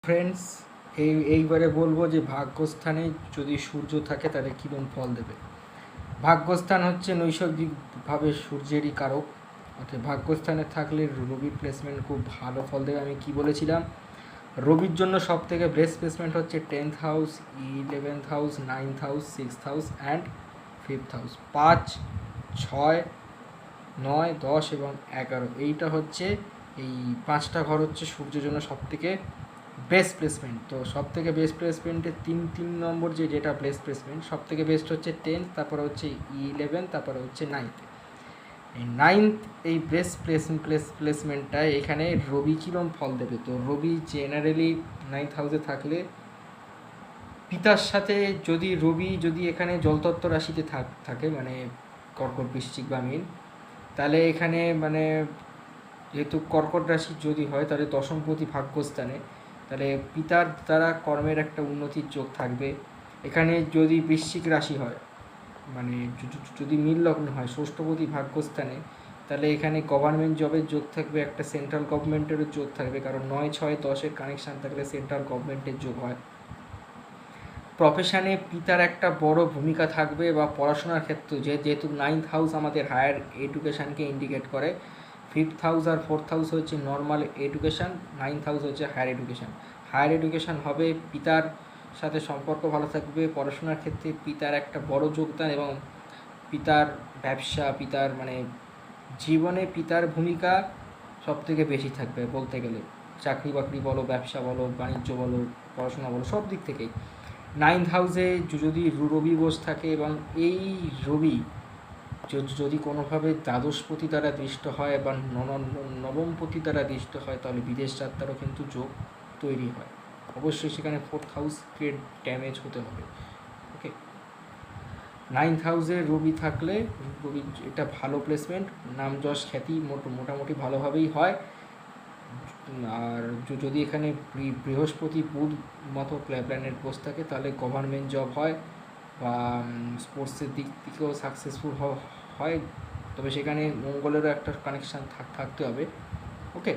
Friends, এইবারে বলবো যে ভাগ্যস্থানে যদি সূর্য থাকে তাহলে কীরকম ফল দেবে। ভাগ্যস্থান হচ্ছে নৈসর্গিকভাবে সূর্যেরই কারক, অর্থাৎ ভাগ্যস্থানে থাকলে রবির প্লেসমেন্ট খুব ভালো ফল দেবে। আমি কি বলেছিলাম, রবির জন্য সব থেকে বেস্ট প্লেসমেন্ট হচ্ছে 10th house, 11th house, 9th house, 6th house and 5th house. 5, 6, 9, 10 এবং 11, এইটা হচ্ছে এই 5টা ঘর হচ্ছে সূর্যের জন্য সব থেকে বেস্ট প্লেসমেন্ট। তো সব থেকে বেস্ট প্লেসমেন্টে তিন নম্বর যেটা বেস্ট প্লেসমেন্ট সব থেকে বেস্ট হচ্ছে 10th, তারপরে হচ্ছে 11th, তারপরে হচ্ছে 9th। এই 9th এই বেস্ট প্লেসমেন্টটা এখানে রবি কীরকম ফল দেবে। তো রবি জেনারেলি 9th হাউসে থাকলে পিতার সাথে যদি এখানে জলতত্ত্ব রাশিতে থাকে মানে কর্কট, বৃশ্চিক বা মীন, তাহলে এখানে মানে যেহেতু কর্কট রাশি যদি হয় তাহলে দশমপতি ভাগ্যস্থানে, তাহলে পিতার দ্বারা কর্মের একটা উন্নতির যোগ থাকবে। এখানে যদি বৃশ্চিক রাশি হয় মানে যদি মীন লগ্ন হয় ষষ্ঠপতি ভাগ্যস্থানে, তাহলে এখানে গভর্নমেন্ট জবের যোগ থাকবে, একটা সেন্ট্রাল গভর্নমেন্টেরও যোগ থাকবে, কারণ 9, 6, 10-এর কানেকশান থাকলে সেন্ট্রাল গভর্নমেন্টের যোগ হয়। প্রফেশানে পিতার একটা বড় ভূমিকা থাকবে বা পড়াশোনার ক্ষেত্রে, যেহেতু 9th হাউস আমাদের হায়ার এডুকেশানকে ইন্ডিকেট করে, 5th হাউস আর 4th হাউস হচ্ছে নর্মাল এডুকেশান, 9th হাউস হচ্ছে হায়ার এডুকেশান। হায়ার এডুকেশান হবে, পিতার সাথে সম্পর্ক ভালো থাকবে, পড়াশোনার ক্ষেত্রে পিতার একটা বড় যোগদান এবং পিতার ব্যবসা, পিতার মানে জীবনে পিতার ভূমিকা সব থেকে বেশি থাকবে বলতে গেলে। চাকরি বাকরি বলো, ব্যবসা বলো, বাণিজ্য বলো, পড়াশোনা বলো, সব দিক থেকেই। 9th হাউসে যদি রবি বস থাকে এবং এই রবি যদি কোনোভাবে দ্বাদশপতি দ্বারা দৃষ্ট হয় বা নবমপতি দ্বারা দৃষ্ট হয়, তাহলে বিদেশ যাত্রারও কিন্তু যোগ তৈরি হয়। অবশ্যই সেখানে 4th হাউসকে ড্যামেজ হতে হবে। ওকে, 9th হাউসে রবি থাকলে রবি এটা ভালো প্লেসমেন্ট, নাম যশ খ্যাতি মোটামুটি ভালোভাবেই হয়। আর যদি এখানে বৃহস্পতি বুধ মতো প্ল্যানেট বসে থাকে তাহলে গভর্নমেন্ট জব হয় বা স্পোর্টসের দিক থেকেও সাকসেসফুল হয়, তবে সেখানে মঙ্গলেরও একটা কানেকশান থাকতে হবে। ওকে।